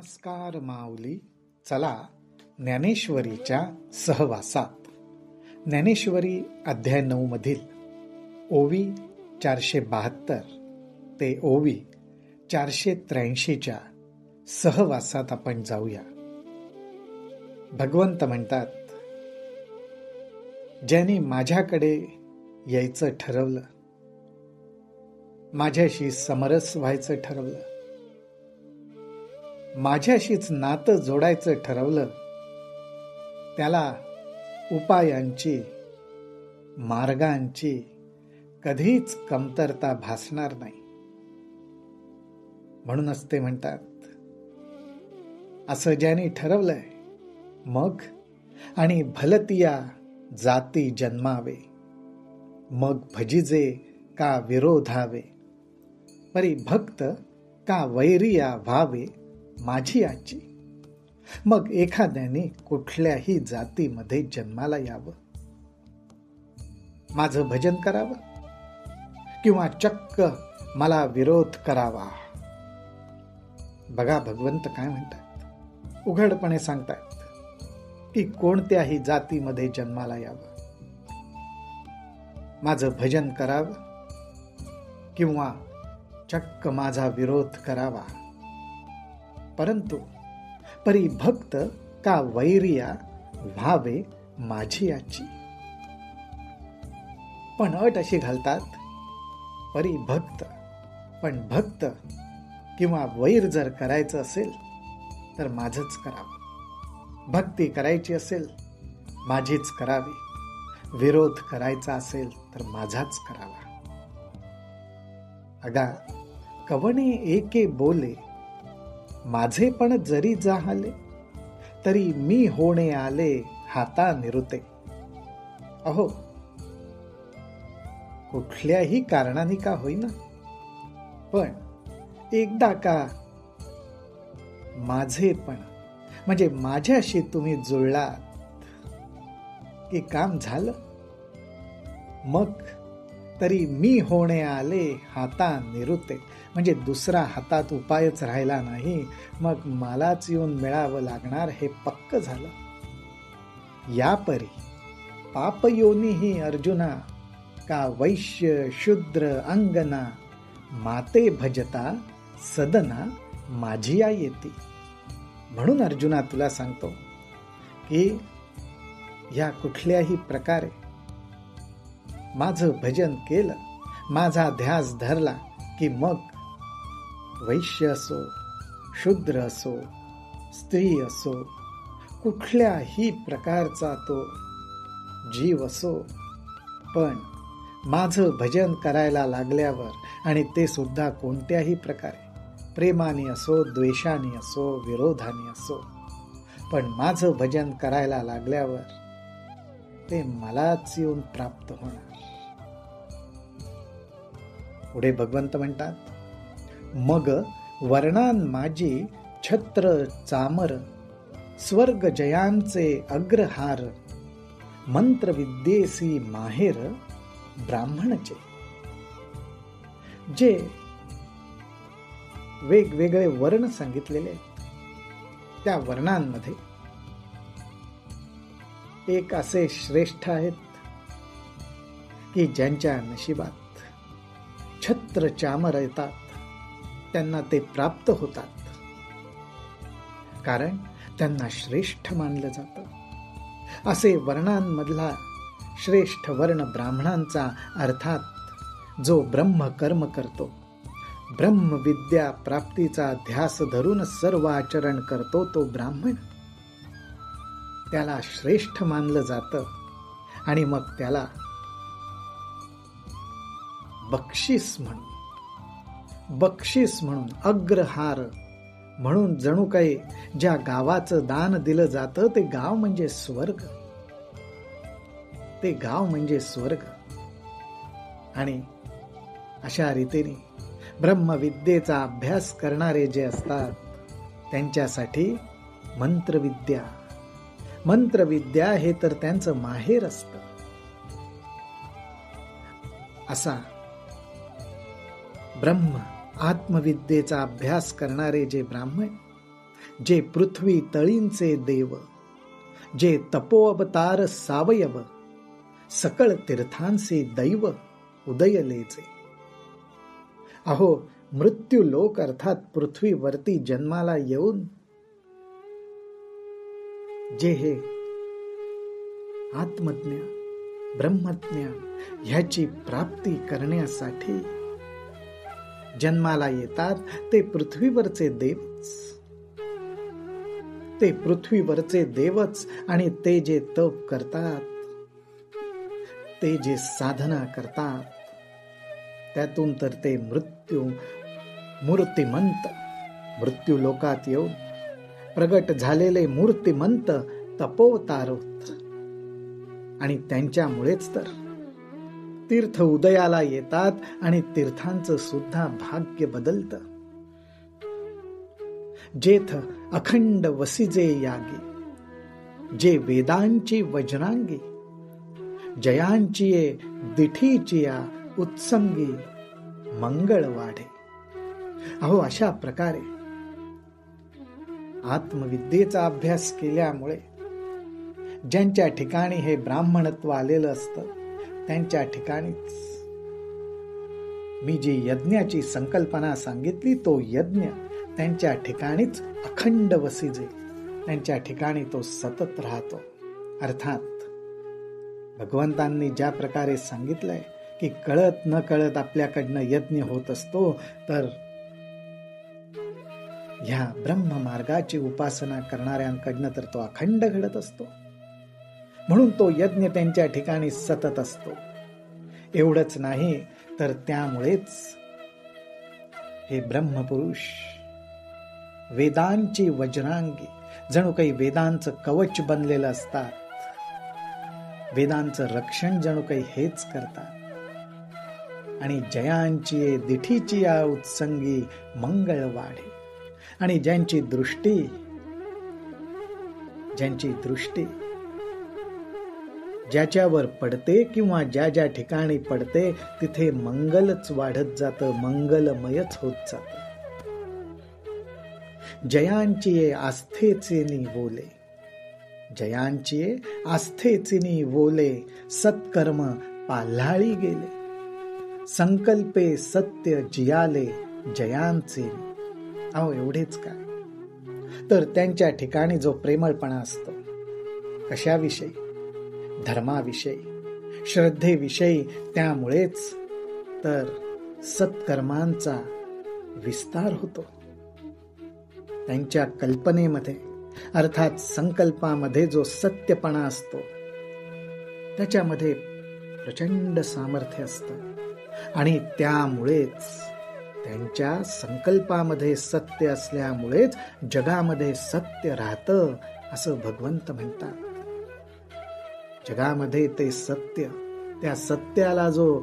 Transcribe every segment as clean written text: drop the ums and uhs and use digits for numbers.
नमस्कार माऊली. चला ज्ञानेश्वरीच्या सहवासात. ज्ञानेश्वरी अध्याय 9 मधील ओवी 472 ते ओवी 483च्या सहवासात आपण जाऊया. भगवंत म्हणतात, ज्याने माझ्याकडे यायचं ठरवलं, माझ्याशी समरस व्हायचं ठरवलं, माझ्याशीच नातं जोडायचं ठरवलं, त्याला उपायांची, मार्गांची कधीच कमतरता भासणार नाही. म्हणूनच ते म्हणतात, असं ज्याने ठरवलंय मग आणि भलतिया जाती जन्मावे, मग भजिजे का विरोधावे, परी भक्त का वैरिया व्हावे माझी आजी. मग एखाद्याने कुठल्याही जातीमध्ये जन्माला यावं, माझं भजन करावं किंवा चक्क मला विरोध करावा. बघा भगवंत काय म्हणतात, उघडपणे सांगतात की कोणत्याही जातीमध्ये जन्माला यावं, माझं भजन करावं किंवा चक्क माझा विरोध करावा, परंतु परी भक्त का वैरिया व्हावे माझी आजी. पण अट अशी घालतात, परी भक्त, पण भक्त किंवा वैर जर करायचं असेल तर माझंच करावं, भक्ती करायची असेल माझीच करावी, विरोध करायचा असेल तर माझाच करावा. अगा कवणे एके बोले, माझे पण जरी जाहले, तरी मी होणे आले हाता निरुते. अहो, कुठल्याही कारणाने का होईना, पण एकदा का माझे पण म्हणजे माझ्याशी तुम्ही जुळलात की काम झालं. मग तरी मी होणे आले हाता निरुते, म्हणजे दुसरा हातात उपायच राहिला नाही, मग मलाच येऊन मिळावं लागणार हे पक्क झालं. यापरी पापयोनीही अर्जुना, का वैश्य शूद्र अंगना, माते भजता सदना माझिया येती. म्हणून अर्जुना तुला सांगतो की या कुठल्याही प्रकारे माझं भजन केलं, माझा ध्यास धरला की मग वैश्य असो, शूद्र असो, स्त्री असो, कुठल्याही प्रकारचा तो जीव असो, पण माझं भजन करायला लागल्यावर, आणि ते सुद्धा कोणत्याही प्रकारे, प्रेमाने असो, द्वेषाने असो, विरोधाने असो, पण माझं भजन करायला लागल्यावर ते मलाच येऊन प्राप्त होणार. पुढे भगवंत म्हणतात, मग वर्णान माझी छत्र चामर, स्वर्ग जयांचे अग्रहार, मंत्र विद्येसी माहेर ब्राह्मणचे. जे वेगवेगळे वर्ण सांगितलेले, त्या वर्णांमध्ये एक असे श्रेष्ठ आहेत की ज्यांच्या नशिबात छत्र चामर येतात, त्यांना ते प्राप्त होतात, कारण त्यांना श्रेष्ठ मानलं जातं. असे वर्णांमधला श्रेष्ठ वर्ण ब्राह्मणांचा, अर्थात जो ब्रह्म कर्म करतो, ब्रह्मविद्या प्राप्तीचा ध्यास धरून सर्व आचरण करतो, तो ब्राह्मण, त्याला श्रेष्ठ मानलं जातं. आणि मग त्याला बक्षीस म्हणून अग्रहार म्हणून जणू काही ज्या गावाचं दान दिलं जातं, ते गाव म्हणजे स्वर्ग, ते गाव म्हणजे स्वर्ग. आणि अशा रीतीने ब्रह्मविद्येचा अभ्यास करणारे जे असतात, त्यांच्यासाठी मंत्रविद्या हे तर त्यांचं माहेर असतं. असा ब्रह्म आत्मविद्येचा अभ्यास करणारे जे ब्राह्मण, जे पृथ्वी तळींचे देव, जे तपोअवतार सावयव, सकळ तीर्थांचे दैव उदयलेचे. अहो, मृत्यू लोक अर्थात पृथ्वीवरती जन्माला येऊन जे हे आत्मज्ञ ब्रह्मज्ञ ह्याची प्राप्ती करण्यासाठी जन्माला येतात, ते पृथ्वीवरचे देवच. ते पृथ्वीवरचे देवच. आणि ते जे तप करतात, ते जे साधना करतात, त्यातून तर ते मूर्तिमंत मृत्यू लोकात येऊन प्रगट झालेले मूर्तिमंत तपोवतार होत. आणि त्यांच्यामुळेच तर तीर्थ उदयाला येतात आणि तीर्थांचं सुद्धा भाग्य बदलतं. जेथ अखंड वसिजे यागी, जे वेदांची वज्रांगी, जयांची दिठीची उत्संगी मंगळ वाढे. अहो, अशा प्रकारे आत्मविद्येचा अभ्यास केल्यामुळे ज्यांच्या ठिकाणी हे ब्राह्मणत्व आलेलं असतं, त्यांच्या ठिकाणीच मी जी यज्ञाची संकल्पना सांगितली, तो यज्ञ त्यांच्या ठिकाणीच अखंड वसिजे, त्यांच्या ठिकाणी तो सतत राहतो. अर्थात भगवंतांनी ज्या प्रकारे सांगितलंय की कळत न कळत आपल्याकडनं यज्ञ होत असतो, तर ह्या ब्रह्ममार्गाची उपासना करणाऱ्यांकडनं तर तो अखंड घडत असतो. म्हणून तो यज्ञ त्यांच्या ठिकाणी सतत असतो. एवढंच नाही तर त्यामुळेच हे ब्रह्मपुरुष वेदांची वज्रांगी, जणू काही वेदांचं कवच बनलेलं असतात. वेदांचं रक्षण जणू काही हेच करतात. आणि जयांची दिठीची उत्संगी मंगळ वाढे. आणि ज्यांची दृष्टी ज्याच्यावर पडते किंवा ज्या ज्या ठिकाणी पडते, तिथे मंगलच वाढत जातं, मंगलमयच होत जातं. जयांची आस्थेचेनी बोले, जयांची आस्थेचेनी बोले, सत्कर्म पाल्हाळी गेले, संकल्पे सत्य जियाले जयांचे. अहो, एवढेच काय, तर त्यांच्या ठिकाणी जो प्रेमळपणा असतो, कशाविषयी? धर्माविषयी, श्रद्धेविषयी. त्यामुळेच तर सत्कर्मांचा विस्तार होतो. त्यांच्या कल्पनेमध्ये अर्थात संकल्पामध्ये जो सत्यपणा असतो, त्याच्यामध्ये प्रचंड सामर्थ्य असतं. आणि त्यामुळेच त्यांच्या संकल्पामध्ये सत्य असल्यामुळेच जगामध्ये सत्य राहतं, असं भगवंत म्हणतात. जगामध्ये ते सत्य, त्या सत्याला जो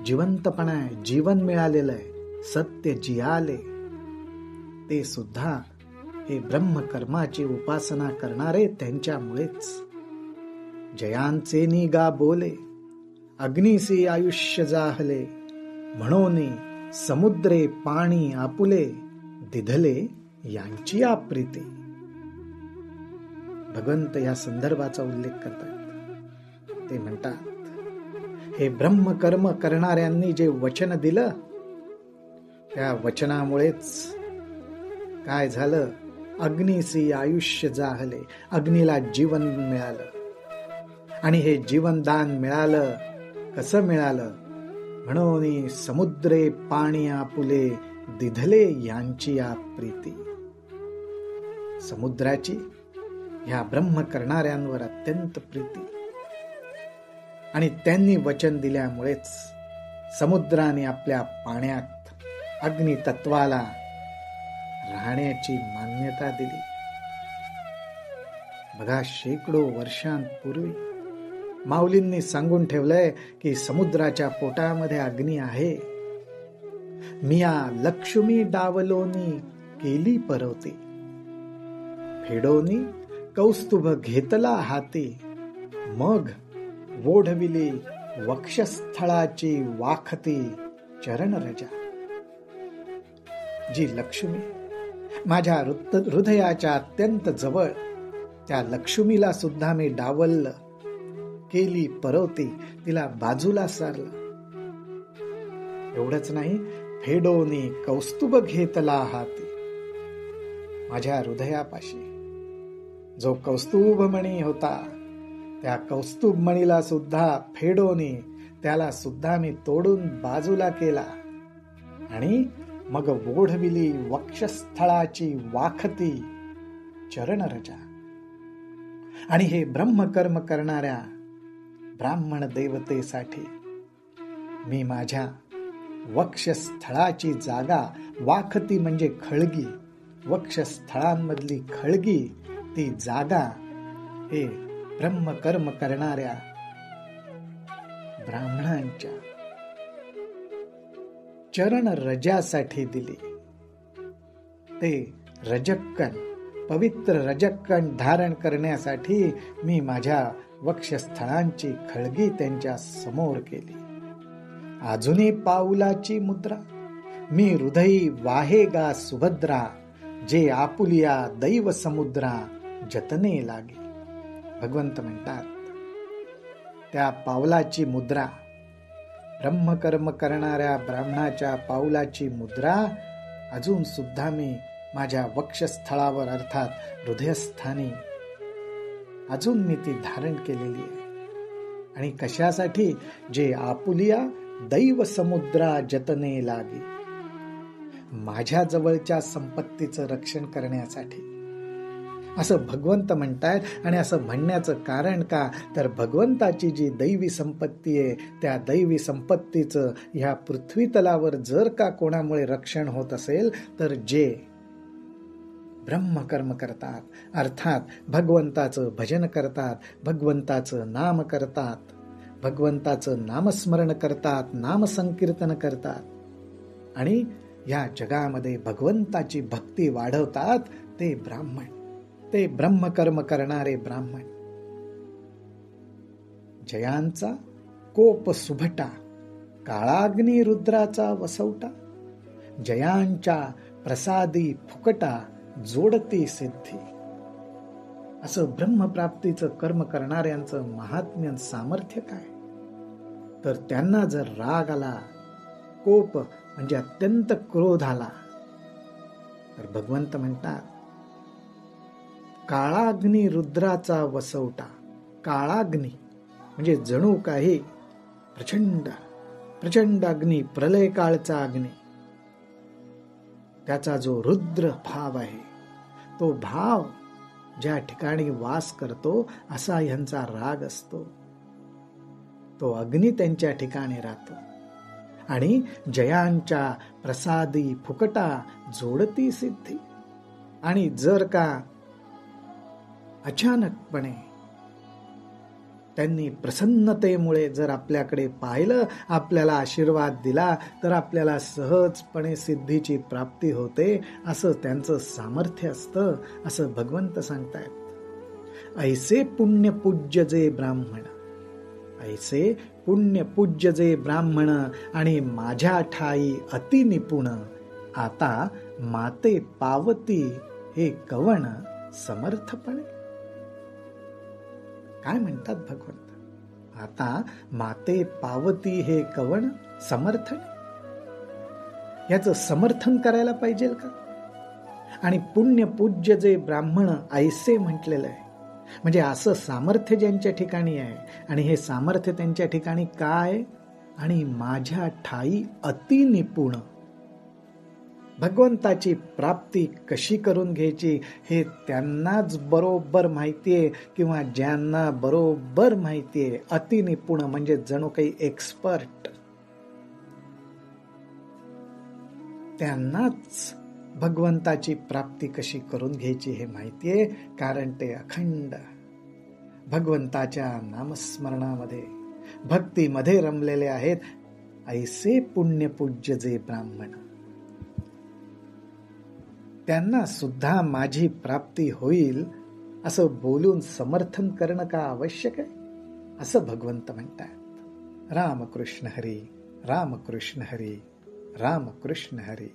जिवंतपणा आहे, जीवन मिळालेलं आहे, सत्य जियाले, ते सुद्धा हे ब्रह्मकर्माची उपासना करणारे त्यांच्यामुळेच. जयांचे निगा बोले, अग्निसी आयुष्य जाहले, म्हणून समुद्रे पाणी आपुले, दिधले यांची प्रीती. भगवंत या संदर्भाचा उल्लेख करतात. ते म्हणतात, हे ब्रह्मकर्म करणाऱ्यांनी जे वचन दिलं, त्या वचनामुळेच काय झालं? अग्निसी आयुष्य जाहले, अग्नीला जीवन मिळालं. आणि हे जीवनदान मिळालं, कसं मिळालं? म्हणून समुद्रे पाणी आपुले, दिधले यांची प्रीती. समुद्राची ह्या ब्रह्म करणाऱ्यांवर अत्यंत प्रीती. आणि त्यांनी वचन दिल्यामुळेच समुद्राने आपल्या पाण्यात अग्नी तत्वाला राहण्याची मान्यता दिली. बघा, शेकडो वर्षांपूर्वी माऊलींनी सांगून ठेवलंय की समुद्राच्या पोटामध्ये अग्नी आहे. मिया लक्ष्मी डावलोनी केली परवती, फेडोनी कौस्तुभ घेतला हाती, मग ओढविली वक्षस्थळाची वाखती चरण रजा. जी लक्ष्मी माझ्या हृदयाच्या अत्यंत जवळ त्या लक्ष्मीला सुद्धा मी डावललं, केली परवती, तिला बाजूला सारलं. एवढंच नाही, फेडोनी कौस्तुभ घेतला हाती. माझ्या हृदयापाशी जो कौस्तुभमणी होता, त्या कौस्तुभमणीला सुद्धा फेडोनी, त्याला सुद्धा मी तोडून बाजूला केला आणि मग ओढविली वक्षस्थळाची वाखती चरणरजा. आणि हे ब्रह्मकर्म करणाऱ्या ब्राह्मण देवतेसाठी मी माझ्या वक्षस्थळाची जागा, वाखती म्हणजे खळगी, वक्षस्थळांमधली खळगी, ती जागा हे ब्रह्मकर्म करणाऱ्या ब्राह्मणांच्या चरण रजासाठी दिली. ते रजक्कन, पवित्र रजक्कन धारण करण्यासाठी मी माझ्या वक्षस्थळांची खळगी त्यांच्या समोर केली. अजूनही पाऊलाची मुद्रा, मी हृदयी वाहेगा सुभद्रा, जे आपुलिया दैव समुद्रा जतने लागे. भगवंत म्हणतात, त्या पावलाची मुद्रा, ब्रह्मकर्म करणाऱ्या ब्राह्मणाच्या पाऊलाची मुद्रा अजून सुद्धा मी माझ्या वक्षस्थळावर अर्थात हृदयस्थानी अजून मी ती धारण केलेली आहे. आणि कशासाठी? जे आपुलिया दैव समुद्रा जतने लागे, माझ्या जवळच्या संपत्तीचं रक्षण करण्यासाठी असं भगवंत म्हणतायत. आणि असं म्हणण्याचं कारण का? तर भगवंताची जी दैवी संपत्ती आहे, त्या दैवी संपत्तीचं ह्या पृथ्वी तलावर जर का कोणामुळे रक्षण होत असेल तर जे ब्रह्मकर्म करतात, अर्थात भगवंताचं भजन करतात, भगवंताचं नाम करतात, भगवंताचं नामस्मरण करतात, नामसंकीर्तन करतात आणि या जगामध्ये भगवंताची भक्ती वाढवतात, ते ब्राह्मण, ते ब्रह्मकर्म करणारे ब्राह्मण. जयांचा कोप सुभटा, काळाग्नी रुद्राचा वसवटा, जयांच्या प्रसादी फुकटा, जोडती सिद्धी. असं ब्रह्मप्राप्तीचं कर्म करणाऱ्यांचं महात्म्य, सामर्थ्य काय? तर त्यांना जर राग आला, कोप म्हणजे अत्यंत क्रोध आला, तर भगवंत म्हणतात, काळाग्नी रुद्राचा वसवटा. काळाग्नी म्हणजे जणू काही प्रचंड प्रचंड अग्नी, प्रलय काळचा अग्नी, त्याचा जो रुद्र भाव आहे, तो भाव ज्या ठिकाणी वास करतो असा ह्यांचा राग असतो. तो अग्नी त्यांच्या ठिकाणी राहतो. आणि जयांच्या प्रसादी फुकटा, जोडती सिद्धी. आणि जर का अचानकपणे त्यांनी प्रसन्नतेमुळे जर आपल्याकडे पाहिलं, आपल्याला आशीर्वाद दिला, तर आपल्याला सहजपणे सिद्धीची प्राप्ती होते, असं त्यांचं सामर्थ्य असतं, असं भगवंत सांगतायत. ऐसे पुण्य पूज्य जे ब्राह्मण, ऐसे पुण्य पूज्य जे ब्राह्मण, आणि माझ्या ठाई अति निपुण, आता माते पावती हे कवण समर्थपणे. काय म्हणतात भगवंत? आता माते पावती हे कवण समर्थन. याचं समर्थन करायला पाहिजे का? आणि पुण्य पूज्य जे ब्राह्मण ऐसे म्हटलेलं आहे, म्हणजे असं सामर्थ्य ज्यांच्या ठिकाणी आहे. आणि हे सामर्थ्य त्यांच्या ठिकाणी काय? आणि माझ्या ठाई अति निपुण. भगवंताची प्राप्ती कशी करून घ्यायची हे त्यांनाच बरोबर माहितीये, किंवा ज्यांना बरोबर माहितीये, अति निपुण म्हणजे जणू काही एक्सपर्ट, त्यांनाच भगवंताची प्राप्ती कशी करून घ्यायची हे माहितीये. कारण ते अखंड भगवंताच्या नामस्मरणामध्ये, भक्तीमध्ये रमलेले आहेत. ऐसे पुण्यपूज्य जे ब्राह्मण, त्यांना सुद्धा माझी प्राप्ती होईल असं बोलून समर्थन करणं का आवश्यक आहे? असं भगवंत म्हणतात. रामकृष्ण हरी, रामकृष्ण हरी, रामकृष्ण हरी.